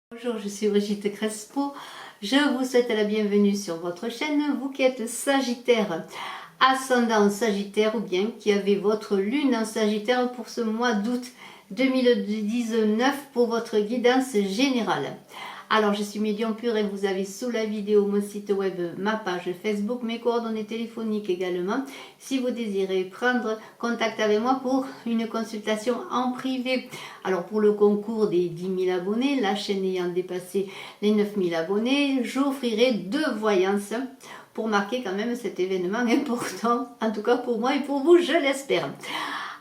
Bonjour, je suis Brigitte Crespo. Je vous souhaite la bienvenue sur votre chaîne. Vous qui êtes Sagittaire, ascendant Sagittaire ou bien qui avez votre lune en Sagittaire pour ce mois d'août 2019 pour votre guidance générale. Alors, je suis Médium Pur et vous avez sous la vidéo mon site web, ma page Facebook, mes coordonnées téléphoniques également. Si vous désirez prendre contact avec moi pour une consultation en privé. Alors, pour le concours des 10 000 abonnés, la chaîne ayant dépassé les 9 000 abonnés, j'offrirai 2 voyances pour marquer quand même cet événement important, en tout cas pour moi et pour vous, je l'espère.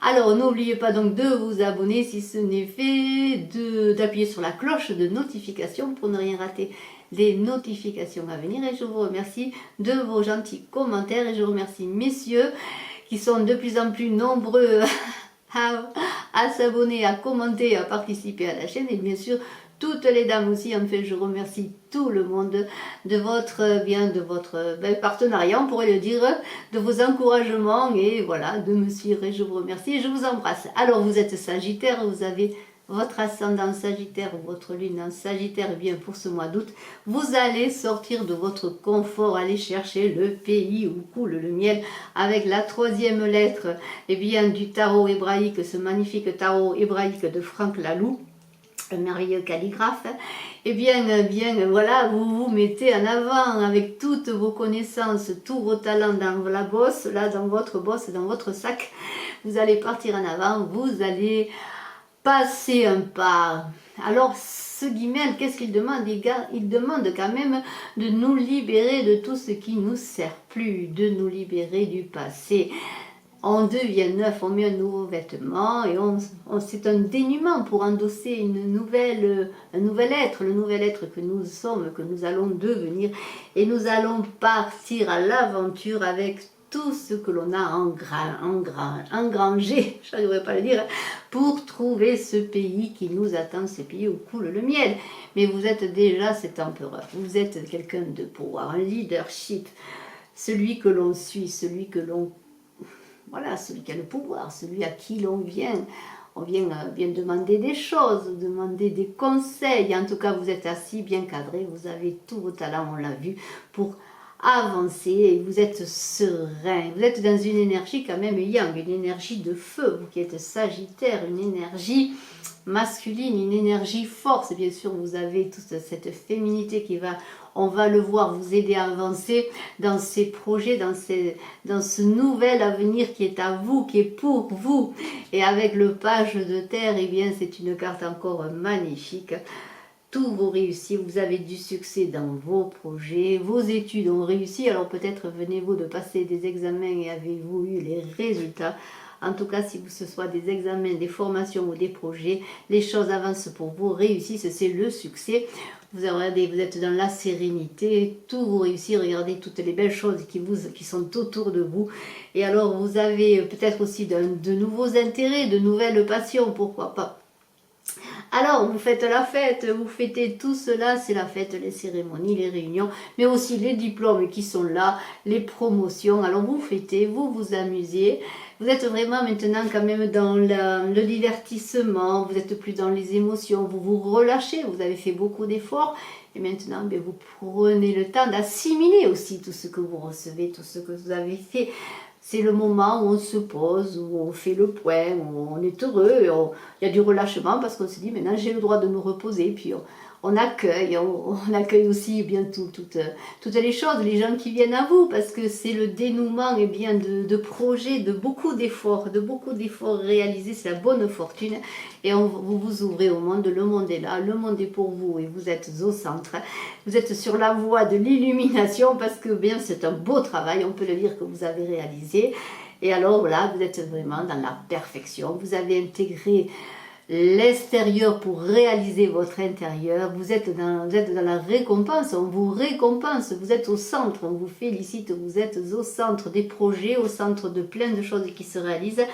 Alors n'oubliez pas donc de vous abonner si ce n'est fait, d'appuyer sur la cloche de notification pour ne rien rater les notifications à venir. Et je vous remercie de vos gentils commentaires et je remercie messieurs qui sont de plus en plus nombreux à s'abonner, à commenter, à participer à la chaîne et bien sûr toutes les dames aussi. En fait, je remercie tout le monde de votre partenariat, on pourrait le dire, de vos encouragements et voilà, de me suivre et je vous remercie et je vous embrasse. Alors, vous êtes Sagittaire, vous avez votre ascendant Sagittaire ou votre lune en Sagittaire, et bien pour ce mois d'août, vous allez sortir de votre confort, aller chercher le pays où coule le miel avec la 3e lettre et bien du tarot hébraïque, ce magnifique tarot hébraïque de Franck Laloux, un merveilleux calligraphe. Et bien voilà, vous vous mettez en avant avec toutes vos connaissances, tous vos talents dans la bosse, là dans votre bosse, dans votre sac. Vous allez partir en avant, vous allez passer un pas. Alors ce Guimel, qu'est-ce qu'il demande, les gars? Il demande quand même de nous libérer de tout ce qui nous sert plus, de nous libérer du passé. On devient neuf, on met un nouveau vêtement et c'est un dénuement pour endosser un nouvel être, le nouvel être que nous sommes, que nous allons devenir. Et nous allons partir à l'aventure avec tout ce que l'on a engrangé, je n'arriverai pas à le dire, pour trouver ce pays qui nous attend, ce pays où coule le miel. Mais vous êtes déjà cet empereur, vous êtes quelqu'un de pouvoir, un leadership, celui que l'on suit, celui que l'on... Voilà, celui qui a le pouvoir, celui à qui l'on vient. On vient bien demander des choses, demander des conseils. En tout cas, vous êtes assis, bien cadré, vous avez tous vos talents, on l'a vu, pour avancer et vous êtes serein. Vous êtes dans une énergie quand même yang, une énergie de feu, vous qui êtes Sagittaire, une énergie masculine, une énergie force. Bien sûr, vous avez toute cette féminité qui va, on va le voir, vous aider à avancer dans ces projets, dans ce nouvel avenir qui est à vous, qui est pour vous. Et avec le page de terre, eh bien, c'est une carte encore magnifique. Tout vous réussit, vous avez du succès dans vos projets, vos études ont réussi, alors peut-être venez-vous de passer des examens et avez-vous eu les résultats. En tout cas, si ce soit des examens, des formations ou des projets, les choses avancent pour vous, réussissent, c'est le succès. Vous êtes dans la sérénité, tout vous réussit, regardez toutes les belles choses qui sont autour de vous. Et alors, vous avez peut-être aussi de nouveaux intérêts, de nouvelles passions, pourquoi pas. Alors, vous faites la fête, vous fêtez tout cela, c'est la fête, les cérémonies, les réunions, mais aussi les diplômes qui sont là, les promotions. Alors, vous fêtez, vous vous amusez. Vous êtes vraiment maintenant quand même dans le divertissement, vous êtes plus dans les émotions, vous vous relâchez, vous avez fait beaucoup d'efforts. Et maintenant, bien, vous prenez le temps d'assimiler aussi tout ce que vous recevez, tout ce que vous avez fait. C'est le moment où on se pose, où on fait le point, où on est heureux. Il y a du relâchement parce qu'on se dit maintenant j'ai le droit de me reposer. Puis on accueille aussi bien toutes les choses, les gens qui viennent à vous parce que c'est le dénouement et bien de projets, de beaucoup d'efforts réalisés. C'est la bonne fortune et vous vous ouvrez au monde. Le monde est là, le monde est pour vous et vous êtes au centre. Vous êtes sur la voie de l'illumination parce que bien c'est un beau travail, on peut le dire que vous avez réalisé. Et alors voilà, vous êtes vraiment dans la perfection. Vous avez intégré l'extérieur pour réaliser votre intérieur. Vous êtes dans la récompense, on vous récompense, vous êtes au centre, on vous félicite, vous êtes au centre des projets, au centre de plein de choses qui se réalisent.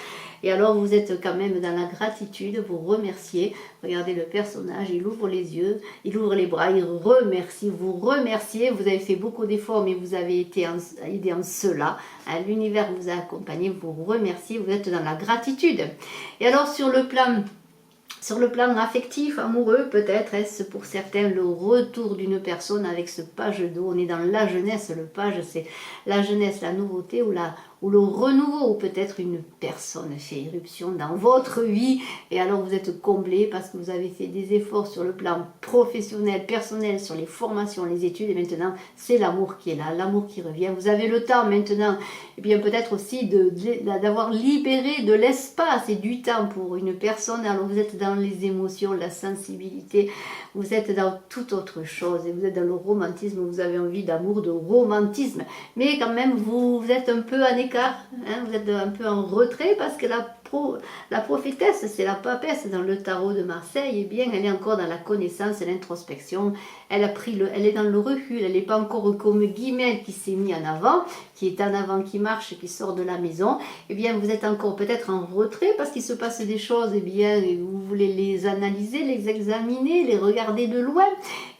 Et alors vous êtes quand même dans la gratitude, vous remerciez. Regardez le personnage, il ouvre les yeux, il ouvre les bras, il remercie, vous remerciez. Vous avez fait beaucoup d'efforts, mais vous avez été aidé en cela. L'univers vous a accompagné, vous remerciez, vous êtes dans la gratitude. Et alors sur le plan Sur le plan affectif, amoureux, peut-être est-ce pour certains le retour d'une personne avec ce page d'eau. On est dans la jeunesse, le page c'est la jeunesse, la nouveauté ou le renouveau, ou peut-être une personne fait irruption dans votre vie et alors vous êtes comblé parce que vous avez fait des efforts sur le plan professionnel, personnel, sur les formations, les études et maintenant c'est l'amour qui est là, l'amour qui revient. Vous avez le temps maintenant, et bien peut-être aussi d'avoir libéré de l'espace et du temps pour une personne, alors vous êtes dans les émotions, la sensibilité, vous êtes dans toute autre chose et vous êtes dans le romantisme, vous avez envie d'amour, de romantisme, mais quand même vous êtes un peu en écart, hein, vous êtes un peu en retrait parce que la prophétesse, c'est la papesse dans le tarot de Marseille, et bien elle est encore dans la connaissance et l'introspection, elle est dans le recul, elle n'est pas encore comme Guimel qui s'est mis en avant, qui est en avant, qui marche, qui sort de la maison, et bien vous êtes encore peut-être en retrait parce qu'il se passe des choses, et bien vous voulez les analyser, les examiner, les regarder de loin,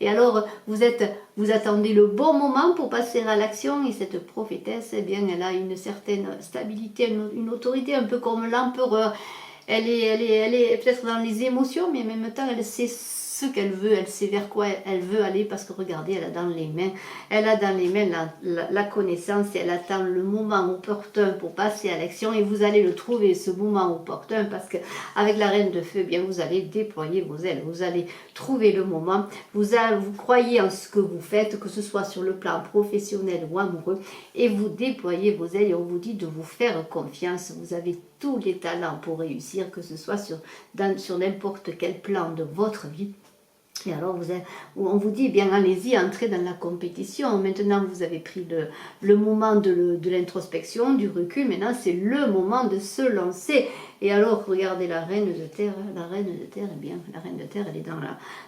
et alors vous attendez le bon moment pour passer à l'action, et cette prophétesse, eh bien elle a une certaine stabilité, une autorité, un peu comme l'empereur. Elle est peut-être dans les émotions, mais en même temps elle sait ce qu'elle veut, elle sait vers quoi elle veut aller, parce que regardez, elle a dans les mains la connaissance, et elle attend le moment opportun pour passer à l'action, et vous allez le trouver, ce moment opportun, parce que avec la reine de feu, eh bien vous allez déployer vos ailes, vous allez trouver le moment, vous croyez en ce que vous faites, que ce soit sur le plan professionnel ou amoureux, et vous déployez vos ailes, et on vous dit de vous faire confiance, vous avez tous les talents pour réussir, que ce soit sur n'importe quel plan de votre vie. Et alors on vous dit, bien allez-y, entrez dans la compétition. Maintenant vous avez pris le moment de l'introspection, du recul, maintenant c'est le moment de se lancer. Et alors regardez la reine de terre, eh bien la reine de terre elle est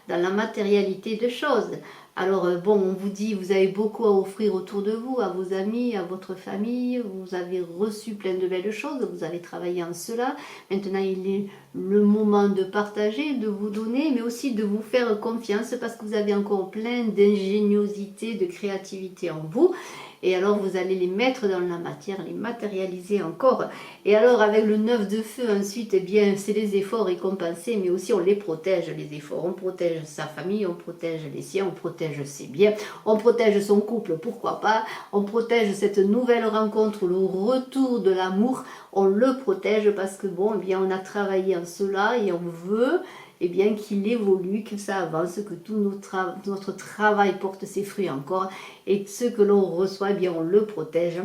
dans la matérialité de choses. Alors bon, on vous dit, vous avez beaucoup à offrir autour de vous, à vos amis, à votre famille, vous avez reçu plein de belles choses, vous avez travaillé en cela. Maintenant il est le moment de partager, de vous donner, mais aussi de vous faire confiance parce que vous avez encore plein d'ingéniosité, de créativité en vous. Et alors vous allez les mettre dans la matière, les matérialiser encore. Et alors avec le 9 de feu ensuite, eh bien c'est les efforts récompensés, mais aussi on les protège, les efforts. On protège sa famille, on protège les siens, on protège ses biens, on protège son couple, pourquoi pas. On protège cette nouvelle rencontre, le retour de l'amour, on le protège parce que bon, eh bien on a travaillé en cela et on veut eh bien qu'il évolue, que ça avance, que tout notre travail porte ses fruits encore, et ce que l'on reçoit, eh bien on le protège.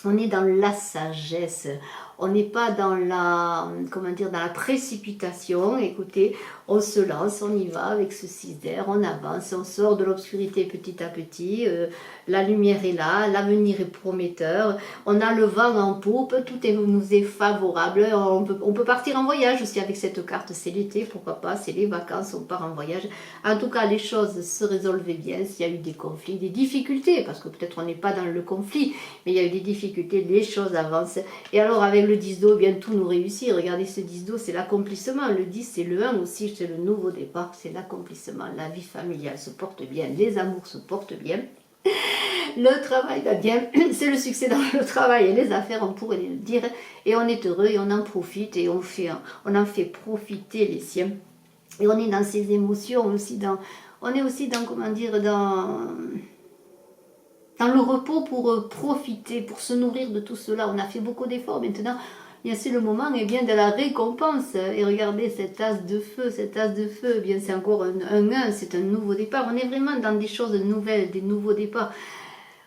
On est dans la sagesse, on n'est pas dans dans la précipitation. Écoutez, on se lance, on y va avec ce 6 d'air, on avance, on sort de l'obscurité petit à petit, la lumière est là, l'avenir est prometteur, on a le vent en poupe, nous est favorable, on peut partir en voyage aussi avec cette carte, c'est l'été, pourquoi pas, c'est les vacances, on part en voyage. En tout cas, les choses se résolvent bien, s'il y a eu des conflits, des difficultés, parce que peut-être on n'est pas dans le conflit, mais il y a eu des difficultés, les choses avancent. Et alors avec le 10 d'eau, bien tout nous réussit. Regardez ce 10 d'eau, c'est l'accomplissement. Le 10 c'est le 1 aussi, c'est le nouveau départ, c'est l'accomplissement. La vie familiale se porte bien, les amours se portent bien. Le travail va bien, c'est le succès dans le travail et les affaires, on pourrait le dire. Et on est heureux et on en profite et on en fait profiter les siens. Et on est dans ces émotions aussi, on est aussi dans, comment dire, dans le repos pour profiter, pour se nourrir de tout cela. On a fait beaucoup d'efforts maintenant. C'est le moment bien, de la récompense. Et regardez cet as de feu, eh bien c'est encore un 1, c'est un nouveau départ. On est vraiment dans des choses nouvelles, des nouveaux départs.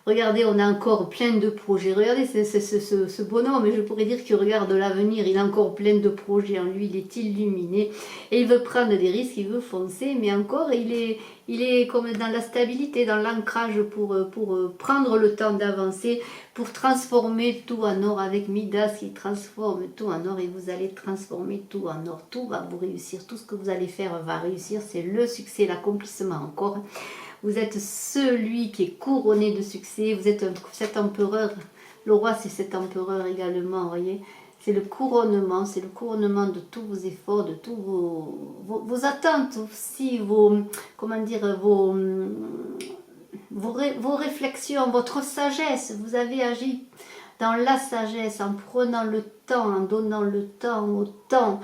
Regardez, on a encore plein de projets. Regardez ce bonhomme, je pourrais dire qu'il regarde l'avenir. Il a encore plein de projets en lui, il est illuminé. Et il veut prendre des risques, il veut foncer, mais encore, il est comme dans la stabilité, dans l'ancrage pour prendre le temps d'avancer, pour transformer tout en or avec Midas qui transforme tout en or et vous allez transformer tout en or. Tout va vous réussir, tout ce que vous allez faire va réussir. C'est le succès, l'accomplissement encore. Vous êtes celui qui est couronné de succès, vous êtes cet empereur, le roi c'est cet empereur également, vous voyez, c'est le couronnement de tous vos efforts, de tous vos attentes aussi, vos réflexions, votre sagesse. Vous avez agi dans la sagesse en prenant le temps, en donnant le temps au temps.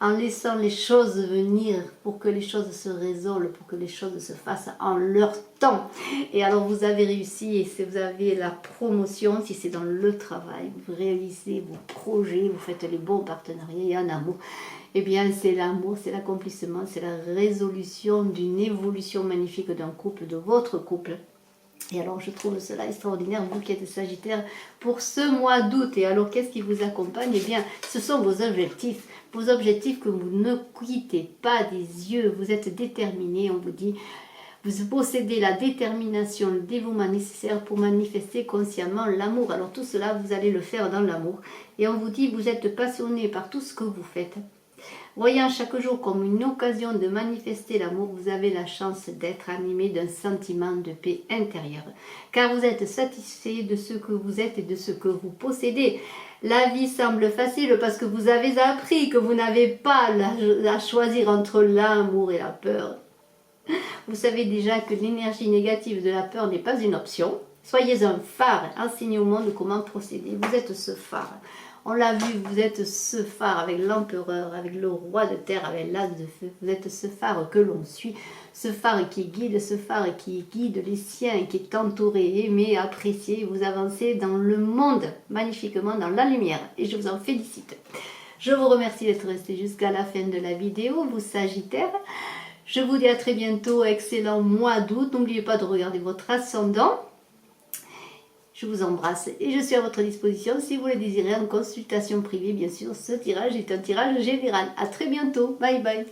en laissant les choses venir pour que les choses se résolvent, pour que les choses se fassent en leur temps. Et alors vous avez réussi, et si vous avez la promotion, si c'est dans le travail, vous réalisez vos projets, vous faites les bons partenariats et en amour, eh bien c'est l'amour, c'est l'accomplissement, c'est la résolution d'une évolution magnifique d'un couple, de votre couple. Et alors je trouve cela extraordinaire, vous qui êtes Sagittaire, pour ce mois d'août. Et alors qu'est-ce qui vous accompagne? Eh bien ce sont vos objectifs que vous ne quittez pas des yeux. Vous êtes déterminé, on vous dit, vous possédez la détermination, le dévouement nécessaire pour manifester consciemment l'amour. Alors tout cela, vous allez le faire dans l'amour. Et on vous dit, vous êtes passionné par tout ce que vous faites. Voyant chaque jour comme une occasion de manifester l'amour, vous avez la chance d'être animé d'un sentiment de paix intérieure. Car vous êtes satisfait de ce que vous êtes et de ce que vous possédez. La vie semble facile parce que vous avez appris que vous n'avez pas à choisir entre l'amour et la peur. Vous savez déjà que l'énergie négative de la peur n'est pas une option. Soyez un phare, enseignez au monde comment procéder. Vous êtes ce phare. On l'a vu, vous êtes ce phare avec l'empereur, avec le roi de terre, avec l'as de feu. Vous êtes ce phare que l'on suit, ce phare qui guide, ce phare qui guide les siens, qui est entouré, aimé, apprécié. Vous avancez dans le monde, magnifiquement dans la lumière. Et je vous en félicite. Je vous remercie d'être resté jusqu'à la fin de la vidéo, vous Sagittaires. Je vous dis à très bientôt, excellent mois d'août. N'oubliez pas de regarder votre ascendant. Je vous embrasse et je suis à votre disposition si vous le désirez en consultation privée. Bien sûr, ce tirage est un tirage général. À très bientôt. Bye bye.